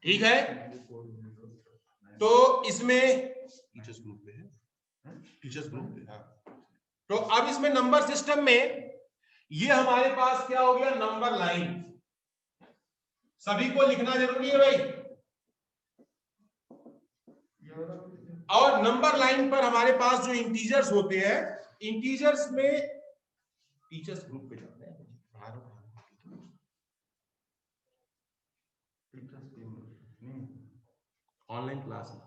ठीक है, तो इसमें टीचर्स ग्रुप पे है, टीचर्स ग्रुप पे। तो अब इसमें नंबर सिस्टम में ये हमारे पास क्या हो गया, नंबर लाइन। सभी को लिखना जरूरी है भाई। और नंबर लाइन पर हमारे पास जो इंटीजर्स होते हैं, इंटीजर्स में टीचर्स ग्रुप पे जाते हैं, ऑनलाइन क्लास में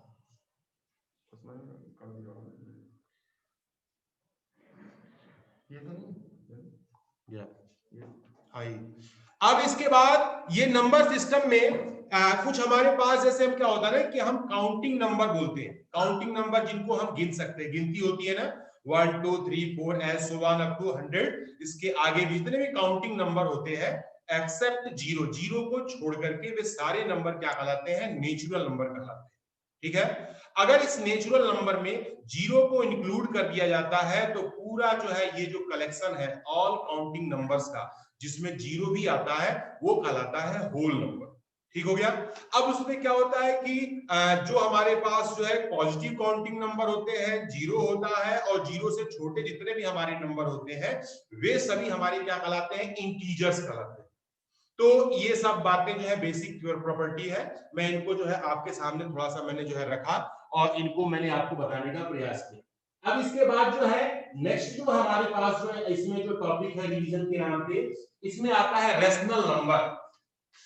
अब इसके बाद ये नंबर सिस्टम में कुछ हमारे पास जैसे हम क्या होता है ना कि हम काउंटिंग नंबर बोलते हैं, काउंटिंग नंबर जिनको हम गिन सकते हैं, गिनती होती है ना 1 2 3 4 ऐसे वन अप टू 100। इसके आगे जितने भी काउंटिंग नंबर होते हैं एक्सेप्ट जीरो, जीरो को छोड़ करके वे सारे नंबर क्या कहलाते हैं, नेचुरल नंबर कहलाते हैं। ठीक है, अगर इस नेचुरल नंबर में जीरो को इंक्लूड कर दिया जाता है तो पूरा जो है ये जो कलेक्शन है ऑल काउंटिंग नंबर्स का जिसमें जीरो भी आता है वो कहलाता है होल नंबर। ठीक हो गया। अब उसमें क्या होता है कि जो हमारे पास जो है पॉजिटिव काउंटिंग नंबर होते हैं, जीरो होता है, और जीरो से छोटे जितने भी हमारे नंबर होते हैं वे सभी हमारे क्या कहलाते हैं, इंटीजर्स कहलाते हैं। तो ये सब बातें जो है बेसिक प्रॉपर्टी है, मैं इनको जो है आपके सामने थोड़ा सा मैंने जो है रखा और इनको मैंने आपको बताने का प्रयास किया। अब इसके बाद जो है नेक्स्ट जो हमारे पास जो है इसमें जो टॉपिक है रिवीजन के नाम पे, इसमें आता है रेशनल नंबर।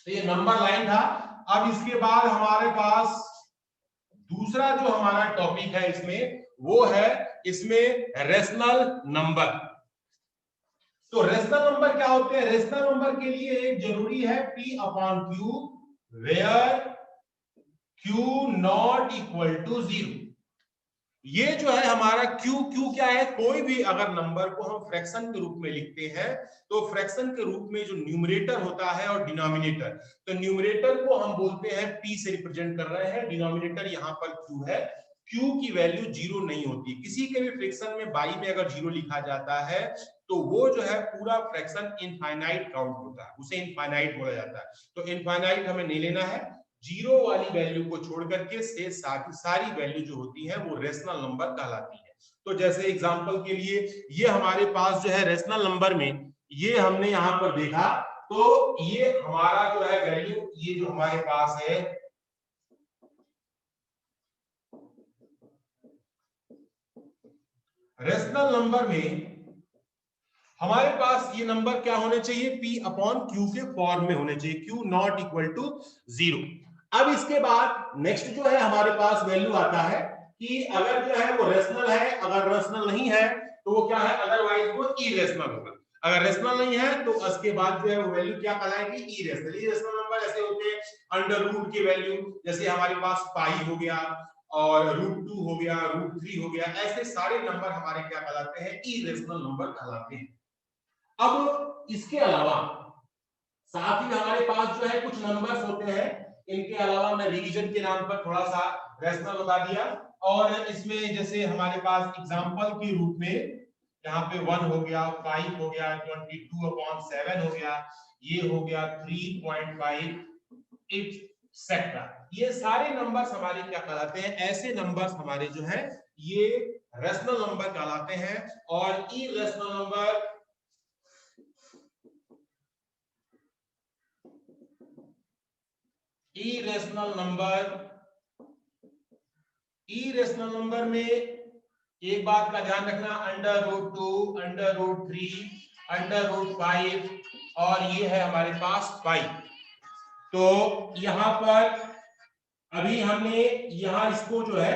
तो ये नंबर लाइन था। अब इसके बाद हमारे पास दूसरा जो हमारा टॉपिक है इसमें वो है इसमें रेशनल नंबर। तो रेशनल नंबर क्या होते हैं, रेशनल नंबर के लिए एक जरूरी है P upon Q where Q not equal to 0। ये जो है हमारा Q क्या है, कोई भी अगर नंबर को हम फ्रैक्शन के रूप में लिखते हैं तो फ्रैक्शन के रूप में जो न्यूमरेटर होता है और डिनोमिनेटर, तो न्यूमरेटर को हम बोलते हैं P से रिप्रेजेंट कर रहे हैं, डिनोमिनेटर यहाँ पर Q है। Q की वैल्यू जीरो नहीं होती, किसी के भी फ्रैक्शन में बाई में अगर जीरो लिखा जाता है तो वो जो है पूरा फ्रैक्शन इनफाइनाइट काउंट होता है, उसे इनफाइनाइट बोला जाता है। तो इनफाइनाइट हमें नहीं लेना है, जीरो वाली वैल्यू को छोड़ करके से सारी वैल्यू जो होती है वो रेशनल नंबर कहलाती है। तो जैसे एग्जांपल के लिए ये हमारे पास जो है रेशनल नंबर में ये हमने यहां पर देखा, तो ये हमारा जो है वैल्यू, ये जो हमारे पास है रेशनल नंबर में हमारे पास ये नंबर क्या होने चाहिए, P अपॉन Q के फॉर्म में होने चाहिए, Q नॉट इक्वल टू 0। अब इसके बाद नेक्स्ट जो है हमारे पास वैल्यू आता है कि अगर जो है वो रेशनल है, अगर रेशनल नहीं है तो वो क्या है, अदरवाइज वो इरेशनल होगा। अगर रेशनल नहीं है तो उसके बाद जो है वो वैल्यू क्या कहलाएगी, इरेशनल। इरेशनल नंबर ऐसे होते हैं अंडर रूट की वैल्यू, जैसे हमारे पास पाई हो गया और √2 हो गया, √3 हो गया, ऐसे सारे नंबर हमारे क्या कहलाते हैं, इरेशनल नंबर कहलाते हैं। अब इसके अलावा साथ ही हमारे पास जो है कुछ नंबर्स होते हैं, इनके अलावा मैं रिवीजन के नाम पर थोड़ा सा रेशनल बता दिया। और इसमें जैसे हमारे पास एग्जांपल के रूप में यहाँ पे 1 हो गया, 5 हो गया, 22/7 हो गया, ये हो गया 3.5 एक्सेट्रा, ये सारे नंबर्स हमारे क्या कहलाते हैं, ऐसे नंबर्स हमारे जो है ये रेशनल नंबर कहलाते हैं। और इरेशनल नंबर इरेशनल नंबर में एक बात का ध्यान रखना, √2, √3, √5 और ये है हमारे पास पाई। तो यहां पर अभी हमने यहां इसको जो है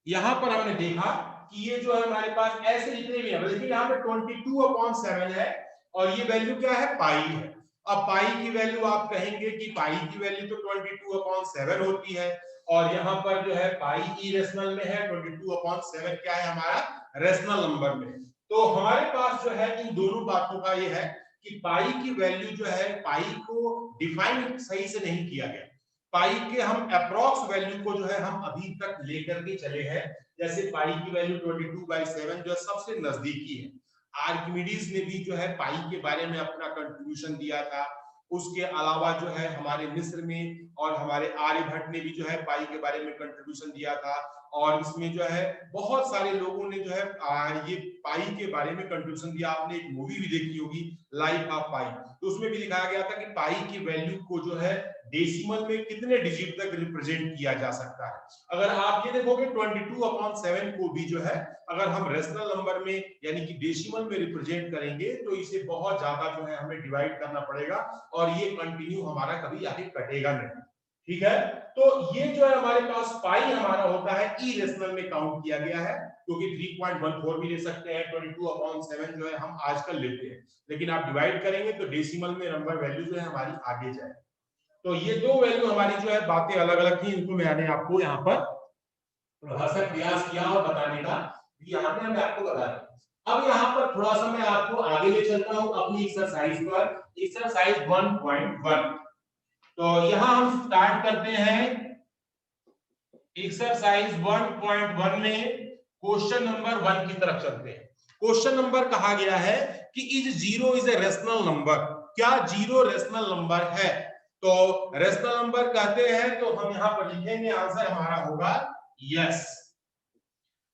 यहां पर हमने देखा कि ये जो है हमारे पास ऐसे जितने भी है, देखिए यहाँ पे 22/7 है और ये वैल्यू क्या है, पाई है। अब पाई की वैल्यू आप कहेंगे कि पाई की वैल्यू तो 22/7 होती है, और यहाँ पर जो है पाई इरेशनल में है, 22/7 क्या है हमारा रेशनल नंबर में। तो हमारे पास जो है इन दोनों बातों का ये है कि पाई की वैल्यू जो है, पाई को डिफाइन सही से नहीं किया गया, पाई के हम अप्रॉक्स वैल्यू को जो है हम अभी तक लेकर के चले हैं। जैसे पाई की वैल्यू 22/7 जो है सबसे नजदीकी है। आर्किमिडीज ने भी जो है पाई के बारे में अपना कंट्रीब्यूशन दिया था, उसके अलावा जो है हमारे मिस्र में और हमारे आर्यभट्ट ने भी जो है पाई के बारे में कंट्रीब्यूशन दिया था, और इसमें जो है बहुत सारे लोगों ने जो है ये पाई के बारे में कंट्रीब्यूशन दिया। आपने एक मूवी भी देखी होगी, लाइफ ऑफ पाई, तो उसमें भी दिखाया गया था कि पाई की वैल्यू को जो है डेसिमल में कितने डिजिट तक रिप्रेजेंट किया जा सकता है। अगर आप ये देखोगे 22/7 को भी जो है अगर हम रेशनल नंबर में यानी कि डेसिमल में रिप्रेजेंट करेंगे तो इसे बहुत ज्यादा जो है हमें डिवाइड करना पड़ेगा, और ये कंटिन्यू हमारा कभी आगे कटेगा नहीं। ठीक है, तो ये जो है हमारे पास पाई हमारा होता है इरेशनल में काउंट किया गया है, क्योंकि 3.14 भी ले सकते हैं, 22/7 जो है हम आजकल लेते हैं, लेकिन आप डिवाइड करेंगे तो डेसिमल में नंबर वैल्यू जो है हमारी आगे जाए। तो ये दो वैल्यू हमारी जो है बातें अलग अलग थी, इनको मैंने आपको यहाँ पर भरसक प्रयास किया और बताने का, यहाँ पे मैं आपको बता दूं। अब यहाँ पर थोड़ा सा मैं आपको आगे ले चलता हूँ अपनी एक्सरसाइज पर, एक्सरसाइज 1.1। तो यहाँ हम स्टार्ट करते हैं एक्सरसाइज 1.1 में क्वेश्चन नंबर 1 की तरफ चलते हैं। क्वेश्चन नंबर कहा गया है कि is zero is a rational number, क्या जीरो रेशनल नंबर है? तो रेशनल नंबर कहते हैं तो हम यहां पर लिखेंगे, आंसर हमारा होगा yes,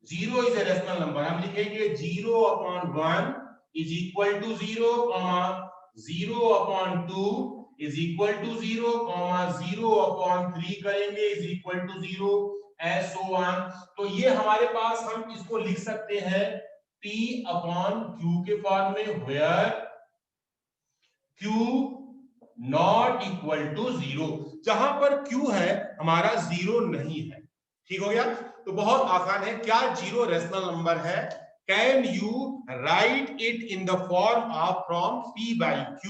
zero is a rational number. हम लिखेंगे 0/1 is equal to 0, 0/2 is equal to 0, 0/3 करेंगे is equal to 0, so on. तो ये हमारे पास हम इसको लिख सकते हैं P/Q के फॉर्म में, where Q not equal to 0, जहां पर Q है हमारा 0 नहीं है। ठीक हो गया, तो बहुत आसान है। क्या जीरो रेशनल नंबर है? Can you write it in the form of from P/Q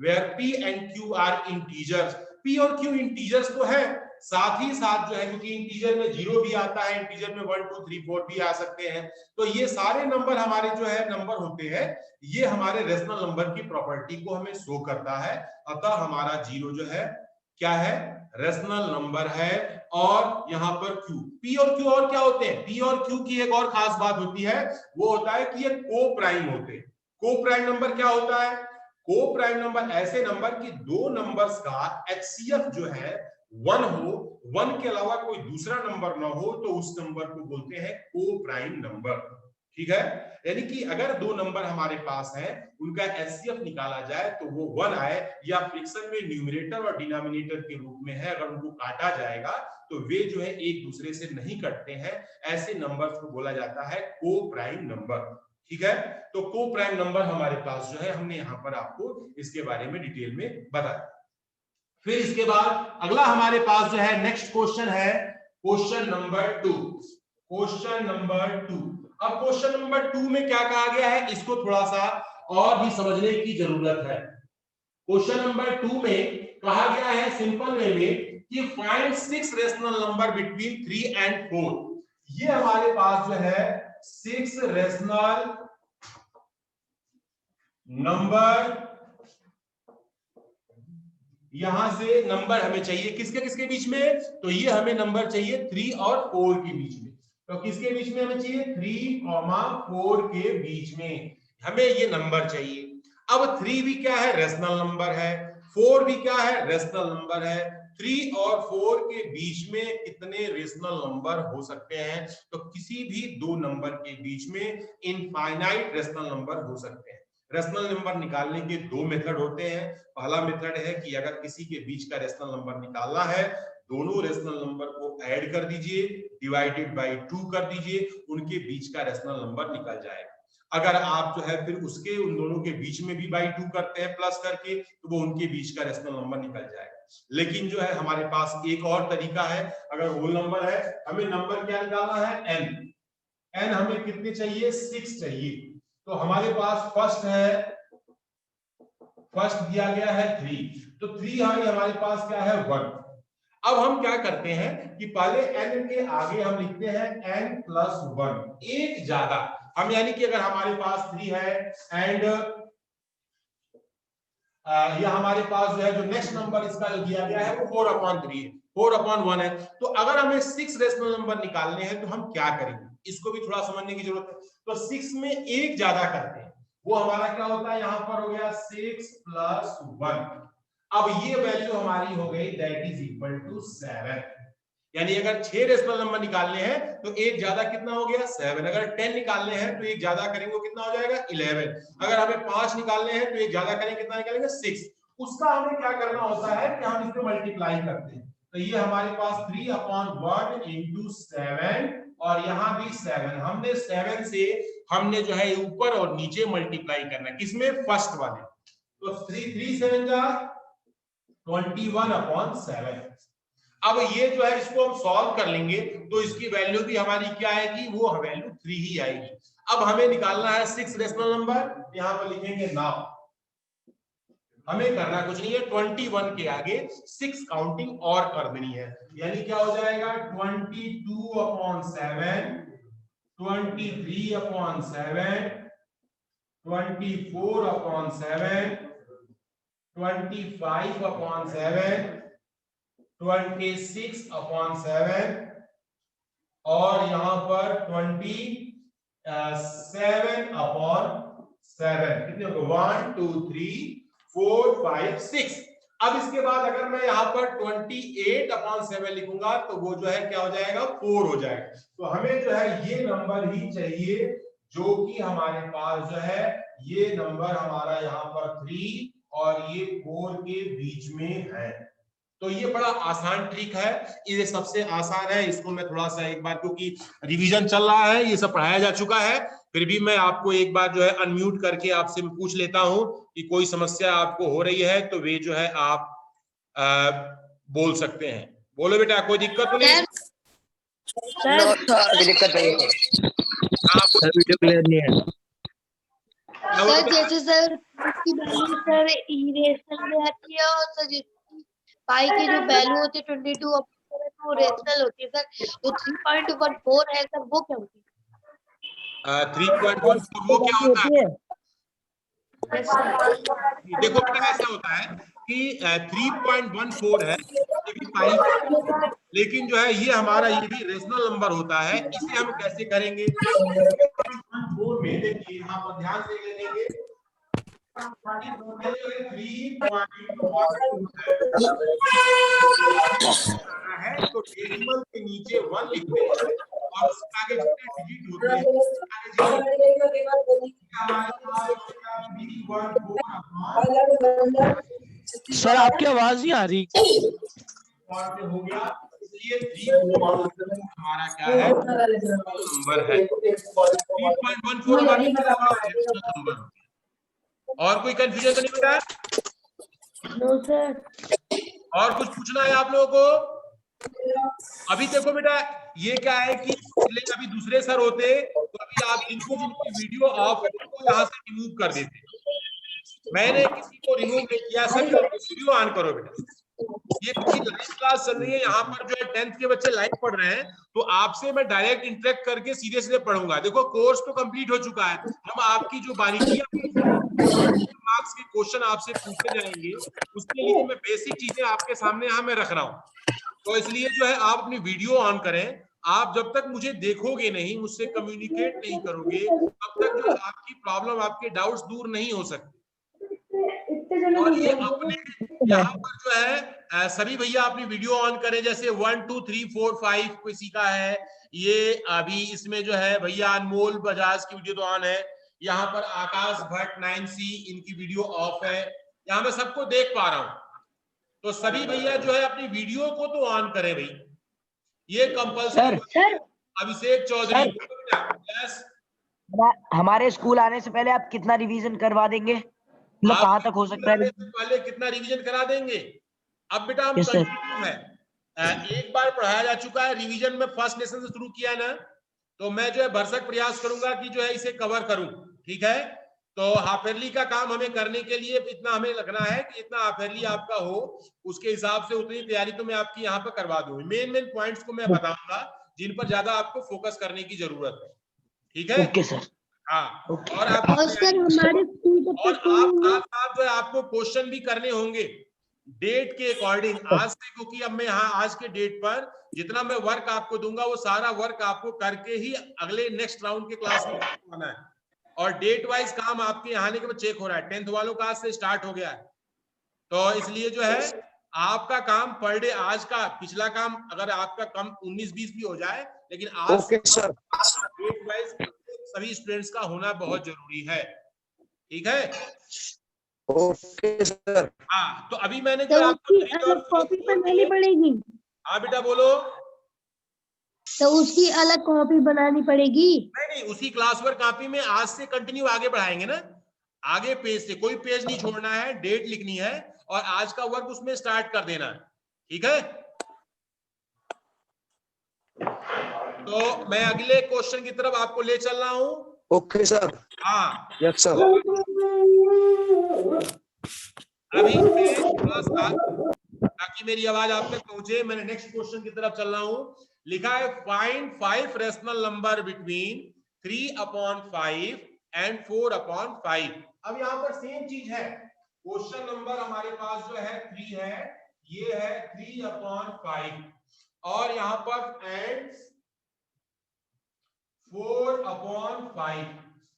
where P and Q are integers. P और Q इंटीजर्स तो है, साथ ही साथ जो है क्योंकि इंटीजर में 0 भी आता है, इंटीजर में 1 2 3 4 भी आ सकते हैं, तो ये सारे नंबर हमारे जो है नंबर होते हैं, ये हमारे रेशनल नंबर की प्रॉपर्टी को हमें शो करता है। अतः हमारा जीरो जो है क्या है? रेशनल नंबर है। और यहाँ पर Q, P और Q और क्या होते हैं? P और Q की एक और खास बात होती है, वो होता है कि ये को प्राइम होते हैं। को प्राइम नंबर क्या होता है? को प्राइम नंबर ऐसे नंबर की दो नंबर्स का HCF जो है 1 हो, 1 के अलावा कोई दूसरा नंबर ना हो, तो उस नंबर को बोलते हैं को प्राइम नंबर। ठीक है, यानी कि अगर दो नंबर हमारे पास हैं, उनका HCF निकाला जाए तो वो 1 आए, या फ्रिक्शन में न्यूमरेटर और डिनोमिनेटर के रूप में है, अगर उनको काटा जाएगा तो वे जो है एक दूसरे से नहीं कटते हैं, ऐसे नंबर्स को बोला जाता है को प्राइम नंबर। ठीक है, तो को प्राइम नंबर हमारे पास जो है, हमने यहां पर आपको इसके बारे में डिटेल में बताया। फिर इसके बाद अगला हमारे पास जो है नेक्स्ट क्वेश्चन है क्वेश्चन नंबर 2। क्वेश्चन नंबर 2, अब क्वेश्चन नंबर 2 में क्या कहा गया है, इसको थोड़ा सा और भी समझने की जरूरत है। क्वेश्चन नंबर 2 में कहा गया है सिंपल वे में कि find 6 rational number between 3 and 4। ये हमारे पास जो है 6 रेशनल नंबर, यहां से नंबर हमें चाहिए किसके किसके बीच में? तो ये हमें नंबर चाहिए 3 और 4 के बीच में। तो किसके बीच में हमें चाहिए? 3, 4 के बीच में हमें ये नंबर चाहिए। अब 3 भी क्या है? रेशनल नंबर है। 4 भी क्या है? रेशनल नंबर है। 3 और 4 के बीच में कितने रेशनल नंबर हो सकते हैं? तो किसी भी दो नंबर के बीच में इनफाइनाइट रेशनल नंबर हो सकते हैं। रेशनल नंबर निकालने के दो मेथड होते हैं। पहला मेथड है कि अगर किसी के बीच का रेशनल नंबर निकालना है, दोनों रेशनल नंबर को ऐड कर दीजिए, डिवाइडेड बाय 2 कर दीजिए, उनके बीच का रेशनल नंबर निकल जाएगा। अगर आप जो है फिर उसके उन दोनों के बीच में भी बाय 2 करते हैं प्लस करके, तो वो उनके बीच का रेशनल नंबर निकल जाएगा। लेकिन जो है हमारे पास एक और तरीका है, अगर होल नंबर है, हमें नंबर क्या निकालना है? n हमें कितने चाहिए? 6 चाहिए। तो हमारे पास फर्स्ट दिया गया है 3, तो 3 हमारे पास क्या है? 1। अब हम क्या करते हैं कि पहले n के आगे हम लिखते हैं n+1, एक ज्यादा। हम यानी कि अगर हमारे पास 3 है एंड ये हमारे पास जो है जो नेक्स्ट नंबर इसका जो दिया गया है वो 4/3 है, 4/1 है। तो अगर हमें 6 रेशनल नंबर निकालने हैं तो हम क्या करेंगे, इसको भी थोड़ा समझने की जरूरत है। तो 6 में एक ज्यादा करते हैं, वो हमारा क्या होता है? यहां पर हो गया 6+1। अब ये वैल्यू हमारी हो गई दैट इज इक्वल टू 7। यानी अगर 6 रेशनल नंबर निकालने हैं तो एक ज्यादा कितना हो गया 7। अगर 10 निकालने हैं तो एक ज्यादा करेंगे कितना हो जाएगा 11। अगर हमें 5 निकालने हैं तो एक ज्यादा करेंगे कितना निकालेंगे 6। उसका हमें क्या करना होता है कि हम इसको मल्टीप्लाई करते हैं। तो ये हमारे पास 3/1 into 7 और यहाँ भी 7। हमने 7 से हमने जो है ऊपर और नीचे मल्टीप्लाई करना है, किसमें फर्स्ट वाले। तो 3 7 जा 21/7। अब ये जो है इसको हम सॉल्व कर लेंगे तो इसकी वैल्यू भी हमारी क्या आएगी, वो वैल्यू 3 ही आएगी। अब हमें निकालना है 6 रेशनल नंबर, यहाँ पर लिखेंगे नाउ। हमें करना कुछ नहीं है, 21 के आगे 6 काउंटिंग और कर देनी है। यानी क्या हो जाएगा 22/7, 23/7, 24/7, 25/7, 26/7 और यहां पर 27/7। कितने हो गए 1 2 3 4 5 6। अब इसके बाद अगर मैं यहां पर 28/7 लिखूंगा तो वो जो है क्या हो जाएगा 4 हो जाएगा। तो हमें जो है ये नंबर ही चाहिए जो कि हमारे पास जो है ये नंबर हमारा यहाँ पर 3 और ये 4 के बीच में है। तो ये बड़ा आसान ट्रिक है, ये सबसे आसान है। इसको मैं थोड़ा सा एक बार, क्योंकि रिवीजन चल रहा है, ये सब पढ़ाया जा चुका है, फिर भी मैं आपको एक बार जो है अनम्यूट करके आपसे पूछ लेता हूं कि कोई समस्या आपको हो रही है तो वे जो है आप बोल सकते हैं। बोलो बेटा, कोई दिक्कत तो नहीं? दिक्कत नहीं है सर, वीडियो क्लियर नहीं है सर। जैसे सर इसकी वैल्यू सर इरेशनल में आती है और सर जिसकी पाई की जो वैल्यू होती है 22 वो रेशनल होती है सर। जो 3.14 है सर वो क्या होती है? 3.14 वो क्या होता है? देखो बेटा, ऐसा होता है कि 3.14 है, ये भी पाई, लेकिन जो है ये हमारा ये भी रेशनल नंबर होता है। इसे हम कैसे करेंगे में, देखिए यहाँ पर ध्यान से लेंगे। 3.14 है तो डेसिमल के नीचे 1 लिखते हैं और उसके आगे जितने डिजिट होते हैं सर। आपकी आवाज नहीं आ रही। हो गया, इसलिए 3 हमारा क्या है नंबर है। 3.14 हमारा नंबर। और कोई कंफ्यूजन तो नहीं बेटा? No sir. और कुछ पूछना है आप लोगों को? अभी देखो बेटा, ये क्या है कि अभी दूसरे सर होते तो अभी आप जिनकी वीडियो ऑफ है उनको यहाँ से रिमूव कर देते। मैंने किसी को रिमूव नहीं किया। सभी वीडियो ऑन करो बेटा। ये लाइव क्लास चल रही है, यहाँ पर जो है 10th के बच्चे लाइव पढ़ रहे हैं, तो आपसे मैं डायरेक्ट इंटरेक्ट करके सीधे सीधे पढ़ूंगा। देखो कोर्स तो कंप्लीट हो चुका है, हम आपकी जो बारीकियां मार्क्स के क्वेश्चन आपसे पूछे जाएंगे, उसके लिए मैं बेसिक चीजें आपके सामने यहाँ मैं रख रहा हूँ। तो इसलिए जो है आप अपनी वीडियो ऑन करें। आप जब तक मुझे देखोगे नहीं, मुझसे कम्युनिकेट नहीं करोगे, तब तक जो आपकी प्रॉब्लम, आपके डाउट्स दूर नहीं हो सकते। और ये अपने यहाँ पर जो है सभी भैया अपनी वीडियो ऑन करें। जैसे 1 2 3 4 5 किसी का है, ये अभी इसमें जो है भैया अनमोल बजाज की वीडियो तो ऑन है। यहाँ पर आकाश भट्ट 9C इनकी वीडियो ऑफ है। यहाँ मैं सबको देख पा रहा हूँ, तो सभी भैया जो है अपनी वीडियो को तो ऑन करें भाई, ये कंपल्सरी। अभिषेक चौधरी, हमारे स्कूल आने से पहले आप कितना रिवीजन करवा देंगे? मतलब कहाँ तक हो सकता है? पहले कितना रिवीजन करा देंगे? अब बेटा हम कंटिन्यू है, एक बार पढ़ाया जा चुका है, रिवीजन में फर्स्ट लेसन से शुरू किया ना, तो मैं जो है भरसक प्रयास करूंगा कि जो है इसे कवर करूं। ठीक है, तो हाफ ईयरली का काम हमें करने के लिए इतना हमें लगना है कि इतना हाफ ईयरली आपका हो, उसके हिसाब से उतनी तैयारी तो मैं आपकी यहाँ पर करवा दूंगी। मेन पॉइंट्स को मैं बताऊंगा जिन पर ज्यादा आपको फोकस करने की जरूरत है। ठीक है? Okay sir. हाँ, और आप सर हमारे जो है आपको क्वेश्चन भी करने होंगे डेट के अकॉर्डिंग आज से, क्योंकि अब मैं यहाँ आज के डेट पर जितना मैं वर्क आपको दूंगा वो सारा वर्क आपको करके ही अगले नेक्स्ट राउंड के क्लास में आना है। और डेट वाइज काम आपके यहाँ आने के बाद चेक हो रहा है। 10th वालों का आज से स्टार्ट हो गया है, तो इसलिए जो है आपका काम पर डे, आज का पिछला काम अगर आपका कम 19-20 भी हो जाए, लेकिन आज ओके सर, डेट वाइज सभी स्टूडेंट्स का होना बहुत जरूरी है। ठीक है, ओके सर। हाँ। तो अभी मैंने तो जो आपको उसकी 3 और अलग कॉपी 4 बनानी दिए। पड़ेगी। हाँ बेटा बोलो। तो उसकी अलग कॉपी बनानी पड़ेगी। नहीं, उसी क्लास वर्क कॉपी में आज से कंटिन्यू आगे बढ़ाएंगे ना, आगे पेज से कोई पेज नहीं छोड़ना है, डेट लिखनी है और आज का वर्क उसमें स्टार्ट कर देना है। ठीक है, तो मैं अगले क्वेश्चन की तरफ आपको ले चल रहा हूं। Okay sir. हाँ, यस सर। अभी मैं थोड़ा सा, ताकि मेरी आवाज आप तक पहुंचे, मैंने नेक्स्ट क्वेश्चन की तरफ चल रहा हूं। लिखा है find 5 rational number between 3/5 and 4/5। अब यहां पर सेम चीज है, क्वेश्चन नंबर हमारे पास जो है 3 है, ये है 3/5 और यहां पर एंड 4/5।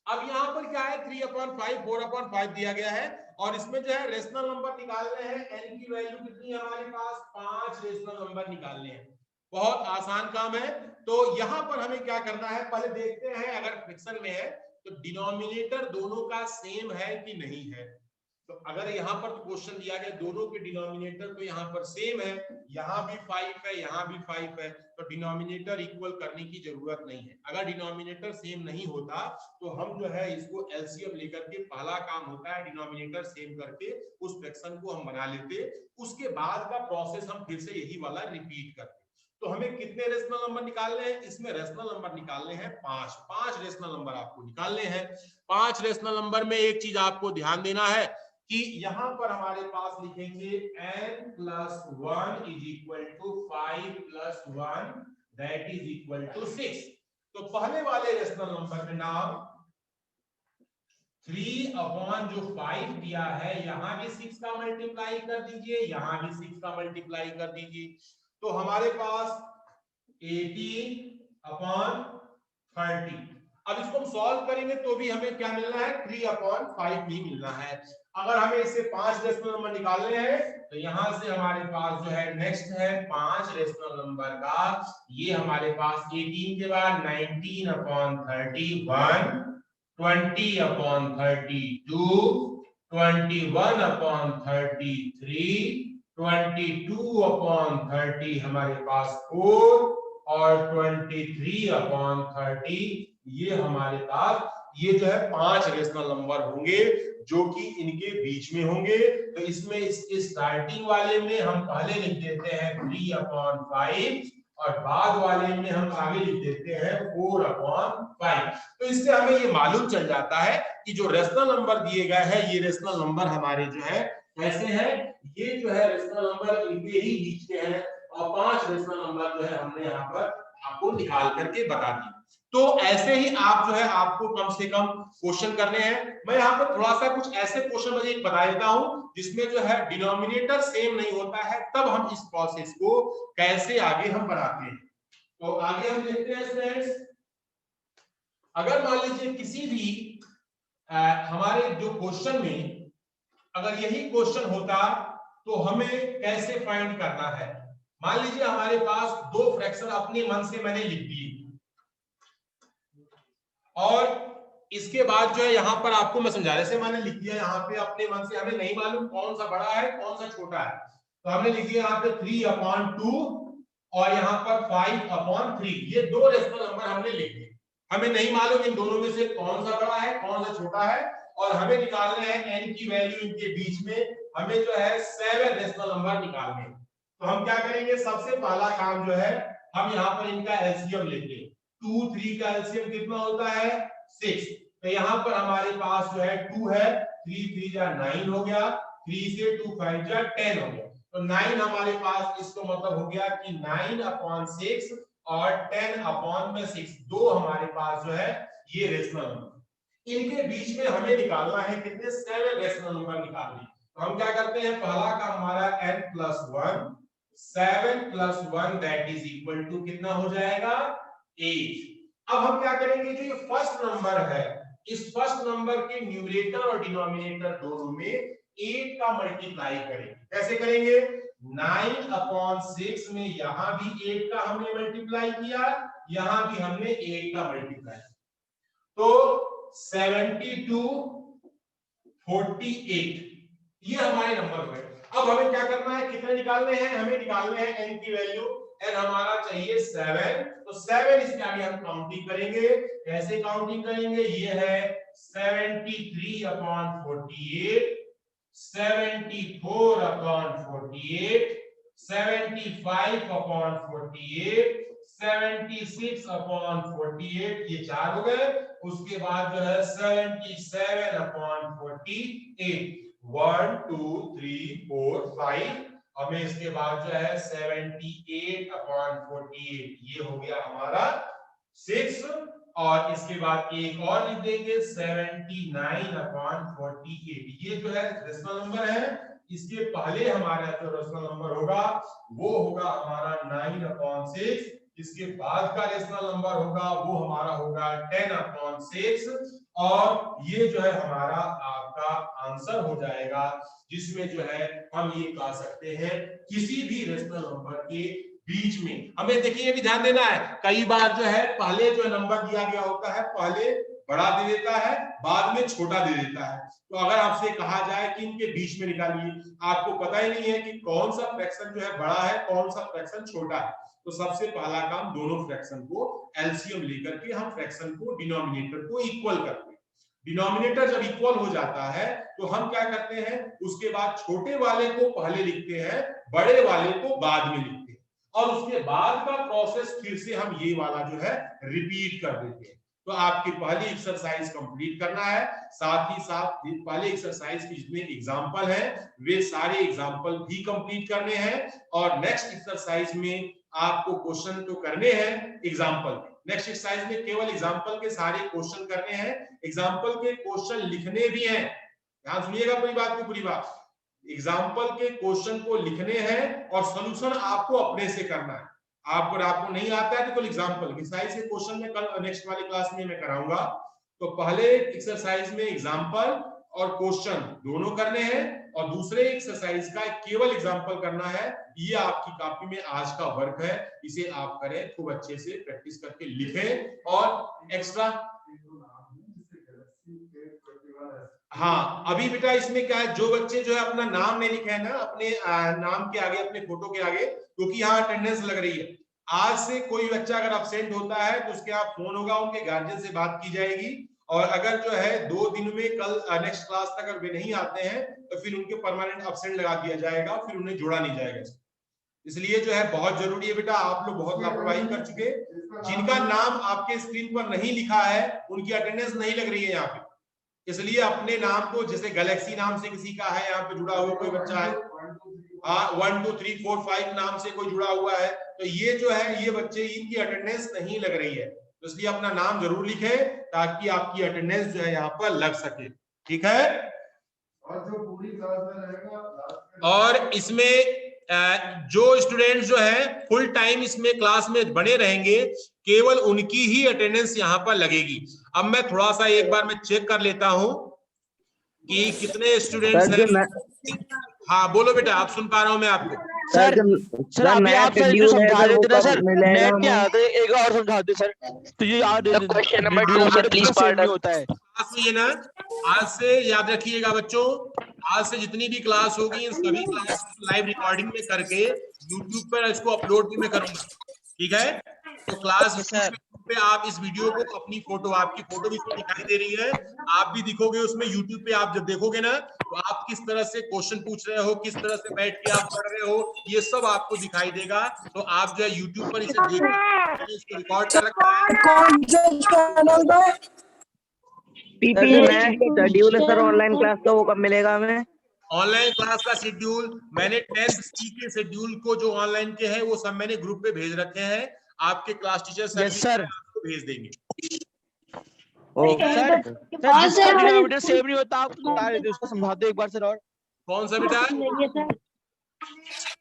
अब यहां पर क्या है, 3/5 4/5 दिया गया है और इसमें जो है रेशनल नंबर निकालने हैं। n की वैल्यू कितनी है हमारे पास, 5 रेशनल नंबर निकालने हैं। बहुत आसान काम है। तो यहां पर हमें क्या करना है, पहले देखते हैं अगर फ्रैक्शन में है तो डिनोमिनेटर दोनों का सेम है कि नहीं है। तो अगर यहाँ पर क्वेश्चन दिया गया दोनों के डिनोमिनेटर तो यहाँ पर सेम है, यहाँ भी 5 है, यहाँ भी 5 है, तो डिनोमिनेटर इक्वल करने की जरूरत नहीं है। अगर डिनोमिनेटर सेम नहीं होता तो हम जो है इसको एलसीएम लेकर के, पहला काम होता है डिनोमिनेटर सेम करके उस फ्रैक्शन को हम बना लेते, उसके बाद का प्रोसेस हम फिर से यही वाला रिपीट करते। तो हमें कितने रेशनल नंबर निकालने हैं, इसमें रेशनल नंबर निकालने हैं 5 रेशनल नंबर आपको निकालने हैं। 5 रेशनल नंबर में एक चीज आपको ध्यान देना है कि यहां पर हमारे पास लिखेंगे n+1 is equal to 5+1 that is equal to 6। तो पहले वाले रेशनल नंबर में नाम 3/5 दिया है, यहां भी 6 का मल्टीप्लाई कर दीजिए, यहां भी 6 का मल्टीप्लाई कर दीजिए, तो हमारे पास 18/30। अब इसको हम सॉल्व करेंगे तो भी हमें क्या मिलना है, 3/5 ही मिलना है। अगर हमें इससे 5 रेशनल नंबर निकालने हैं तो यहां से हमारे पास जो है नेक्स्ट है 5 रेशनल नंबर का, ये हमारे पास 18 के बाद 19/31, 20/32, 21/33, 22/30 हमारे पास 4 और 23/30 ये हमारे पास, ये जो है 5 रेशनल नंबर होंगे जो कि इनके बीच में होंगे। तो इसमें इसके स्टार्टिंग वाले में हम पहले लिख देते हैं 3/5 और बाद वाले में हम आगे लिख देते हैं 4/5। तो इससे हमें ये मालूम चल जाता है कि जो रेशनल नंबर दिए गए हैं ये रेशनल नंबर हमारे जो है कैसे हैं, ये जो है रेशनल नंबर इनके ही बीच में है और 5 रेशनल नंबर जो है हमने यहाँ पर आपको निकाल करके बता दी। तो ऐसे ही आप जो है आपको कम से कम क्वेश्चन करने हैं। मैं यहाँ पर थोड़ा सा कुछ ऐसे क्वेश्चन मुझे बता देता हूं जिसमें जो है डिनोमिनेटर सेम नहीं होता है, तब हम इस प्रोसेस को कैसे आगे हम बढ़ाते हैं। तो आगे हम देखते हैं स्टूडेंट्स, अगर मान लीजिए किसी भी हमारे जो क्वेश्चन में अगर यही क्वेश्चन होता तो हमें कैसे फाइंड करना है। मान लीजिए हमारे पास दो फ्रैक्शन अपने मन से मैंने लिख दिए और इसके बाद जो है यहां पर आपको मैं समझा, जैसे मैंने लिख दिया यहाँ पे अपने मन से, हमें नहीं मालूम कौन सा बड़ा है कौन सा छोटा है, तो हमने लिख दिया यहाँ पे 3/2 और यहाँ पर 5/3, ये दो रेशनल नंबर हमने लिख दिए। हमें नहीं मालूम इन दोनों में से कौन सा बड़ा है कौन सा छोटा है और हमें निकालना है n की वैल्यू इनके बीच में, हमें जो है 7 रेशनल नंबर निकालने। तो हम क्या करेंगे, सबसे पहला काम जो है हम यहाँ पर इनका एलसीएम लेंगे। 2 3 का एलसीएम कितना होता है 6, तो यहाँ पर हमारे पास जो है 2 है, 3 3 या 9 हो गया, 3 से 2 5 या 10 हो गया, तो 9 हमारे पास, इसको मतलब हो गया कि 9/6 और 10/6 दो हमारे पास जो है ये रेशनल नंबर, इनके बीच में हमें निकालना है कितने, 7 रेशनल नंबर निकालने। तो हम क्या करते हैं, पहला का हमारा n+1, 7+1 that is equal to कितना हो जाएगा 8। अब हम क्या करेंगे, जो ये फर्स्ट नंबर है इस फर्स्ट नंबर के न्यूमरेटर और डिनोमिनेटर दोनों में 8 का मल्टीप्लाई करेंगे। कैसे करेंगे? 9/6 में यहां भी 8 का हमने मल्टीप्लाई किया, यहां भी हमने 8 का मल्टीप्लाई, तो 72 48 ये हमारे नंबर हुए। अब हमें क्या करना है, कितने निकालने हैं? हमें निकालने हैं n की वैल्यू, n हमारा चाहिए 7, तो 7 इसके आगे हम काउंटिंग करेंगे। कैसे काउंटिंग करेंगे? ये है 73/48, 74/48, 75/48, 76/48, ये 4 हो गए। उसके बाद जो है 77/48, 1 2 3 4 5, हमें इसके बाद जो है 78/48, ये हो गया हमारा 6, और इसके बाद एक और लिख देंगे 79/48, ये जो है रेशनल नंबर है। इसके पहले हमारा जो रेशनल नंबर होगा वो होगा हमारा 9/6, इसके बाद का रेशनल नंबर होगा वो हमारा होगा 10/6, और ये जो है हमारा आपका आंसर हो जाएगा, जिसमें जो है हम ये कह सकते हैं किसी भी रेशनल नंबर के बीच में। हमें देखिए ये भी ध्यान देना है, कई बार जो है पहले जो नंबर दिया गया होता है पहले बड़ा दे देता है, बाद में छोटा दे देता है। तो अगर आपसे कहा जाए कि इनके बीच में निकालिए, आपको पता ही नहीं है कि कौन सा फ्रैक्शन जो है बड़ा है, कौन सा फ्रैक्शन छोटा है, तो सबसे पहला काम दोनों फ्रैक्शन को एलसीएम लेकर के हम फ्रैक्शन को डिनोमिनेटर को इक्वल करते हैं। डिनोमिनेटर जब इक्वल हो जाता है तो हम क्या करते हैं, उसके बाद छोटे वाले को पहले लिखते हैं, बड़े वाले को बाद में लिखते हैं, और उसके बाद का प्रोसेस फिर से हम ये वाला जो है रिपीट कर देते हैं। तो आपकी पहली एक्सरसाइज कंप्लीट करना है, साथ ही साथ पहले एक्सरसाइज के जितने एग्जाम्पल हैं वे सारे एग्जाम्पल भी कंप्लीट करने हैं, और नेक्स्ट एक्सरसाइज में आपको क्वेश्चन तो करने हैं एग्जाम्पल। नेक्स्ट एक्सरसाइज में केवल एग्जाम्पल के सारे क्वेश्चन करने हैं, एग्जाम्पल के क्वेश्चन लिखने भी हैं। ध्यान सुनिएगा पूरी बात को, पूरी बात। एग्जाम्पल के क्वेश्चन को लिखने हैं और सॉल्यूशन आपको अपने से करना है। आपको नहीं आता है तो कल एग्जाम्पल एक्सरसाइज के क्वेश्चन में कल नेक्स्ट वाली क्लास में मैं कराऊंगा। तो पहले एक्सरसाइज में एग्जाम्पल और क्वेश्चन दोनों करने हैं, और दूसरे एक्सरसाइज का केवल एग्जाम्पल करना है। ये आपकी कॉपी में आज का वर्क है, इसे आप करें, खूब अच्छे से प्रैक्टिस करके लिखें। और एक्स्ट्रा हाँ, अभी बेटा इसमें क्या है, जो बच्चे जो है अपना नाम नहीं लिखे है ना अपने नाम के आगे, अपने फोटो के आगे, क्योंकि यहाँ अटेंडेंस लग रही है। आज से कोई बच्चा अगर अब्सेंट होता है तो उसके यहाँ फोन होगा, उनके गार्जियन से बात की जाएगी, और अगर जो है 2 दिन में कल नेक्स्ट क्लास तक अगर वे नहीं आते हैं तो फिर उनके परमानेंट अब्सेंट लगा दिया जाएगा, फिर उन्हें जोड़ा नहीं जाएगा। इसलिए जो है बहुत जरूरी है बेटा, आप लोग बहुत लापरवाही कर चुके। जिनका नाम आपके स्क्रीन पर नहीं लिखा है उनकी अटेंडेंस नहीं लग रही है यहाँ पे, इसलिए अपने नाम को, जैसे गैलेक्सी नाम से किसी का है यहाँ पे जुड़ा हुआ कोई बच्चा है, 1 2 3 4 5 नाम से कोई जुड़ा हुआ है, तो ये जो है ये बच्चे, इनकी अटेंडेंस नहीं लग रही है, तो इसलिए अपना नाम जरूर लिखे ताकि आपकी अटेंडेंस जो है यहाँ पर लग सके। ठीक है, और जो पूरी क्लास में रहेगा, और इसमें जो स्टूडेंट्स जो है फुल टाइम इसमें क्लास में बने रहेंगे, केवल उनकी ही अटेंडेंस यहाँ पर लगेगी। अब मैं थोड़ा सा एक बार मैं चेक कर लेता हूं कि कितने स्टूडेंट्स हैं। हाँ बोलो बेटा, आप सुन पा रहा हूं मैं आपको। सर अभी आप सर जो समझा देते ना सर, नेट क्या आता है, एक और समझा दे सर, तो ये याद question number 2 sir please part होता है। आज से ना, आज से याद रखिएगा बच्चों, आज से जितनी भी क्लास होगी इन सभी क्लास लाइव रिकॉर्डिंग में करके यूट्यूब पर इसको अपलोड भी मैं करूंगा। ठीक है, तो क्लास पे आप इस वीडियो को, अपनी फोटो, आपकी फोटो भी इसमें दिखाई दे रही है, आप भी दिखोगे उसमें यूट्यूब पे। आप जब देखोगे ना तो आप किस तरह से क्वेश्चन पूछ रहे हो, किस तरह से बैठ के आप पढ़ रहे हो, ये सब आपको दिखाई देगा। तो आप जो है यूट्यूब पर इसे देखिए, इसको रिकॉर्ड कर रखा है। शेड्यूल सर ऑनलाइन क्लास का वो कब मिलेगा हमें? ऑनलाइन क्लास का शेड्यूल मैंने 10th सी के शेड्यूल को जो ऑनलाइन के हैं वो सब मैंने ग्रुप पे भेज रखे हैं, आपके क्लास टीचर सर आपको भेज देंगे। सर डिनोमिनेटर सेम नहीं होता, आप बता रहे थे, उसको समझा दो एक बार सर। और कौन सा बेटा?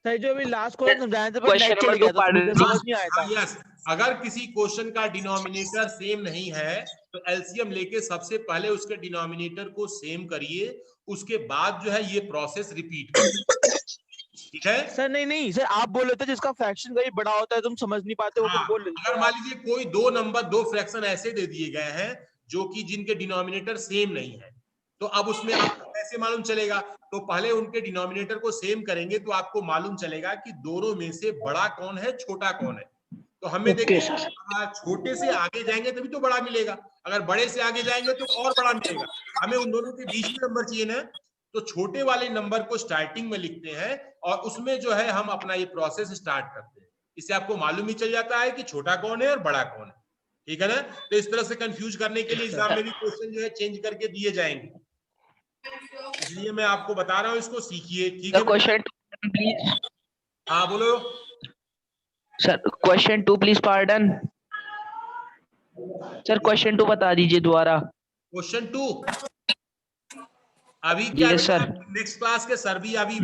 सर जो भी लास्ट क्वेश्चन समझाया था पर नेट चल गया था, समझ नहीं आया था। यस, अगर किसी क्वेश्चन का डिनोमिनेटर सेम नहीं है तो एलसीएम लेके सबसे पहले उसके डिनोमिनेटर को सेम करिए, उसके बाद जो है ये प्रोसेस रिपीट करें, ठीक है। सर नहीं सर, आप बोल रहे थे जिसका फ्रैक्शन कहीं बड़ा होता है तुम समझ नहीं पाते हो, हाँ, तुम बोल रहे थे। अगर मान लीजिए कोई दो नंबर, दो फ्रैक्शन ऐसे दे दिए गए हैं जो कि जिनके डिनोमिनेटर सेम नहीं है, तो अब उसमें आपको कैसे मालूम चलेगा? तो पहले उनके डिनोमिनेटर को सेम करेंगे तो आपको मालूम चलेगा कि दोनों में से बड़ा कौन है, छोटा कौन है। तो हमें देखिए छोटे से आगे जाएंगे तभी तो बड़ा मिलेगा, अगर बड़े से आगे जाएंगे तो और बड़ा मिलेगा। हमें उन दोनों के बीच में नंबर चाहिए ना, तो छोटे वाले नंबर को स्टार्टिंग में लिखते हैं और उसमें जो है हम अपना ये प्रोसेस स्टार्ट करते हैं। इससे आपको मालूम ही चल जाता है कि छोटा कौन है और बड़ा कौन है, ठीक है ना। तो इस तरह से कंफ्यूज करने के लिए एग्जाम में भी क्वेश्चन जो है चेंज करके दिए जाएंगे, इसलिए मैं आपको बता रहा हूँ, इसको सीखिए, ठीक है। Question please. हाँ बोलो sir question 2 please pardon. Sir question 2 बता दीजिए दोबारा। क्वेश्चन 2 अभी क्या Yes, sir. नेक्स्ट क्लास के सर भी अभी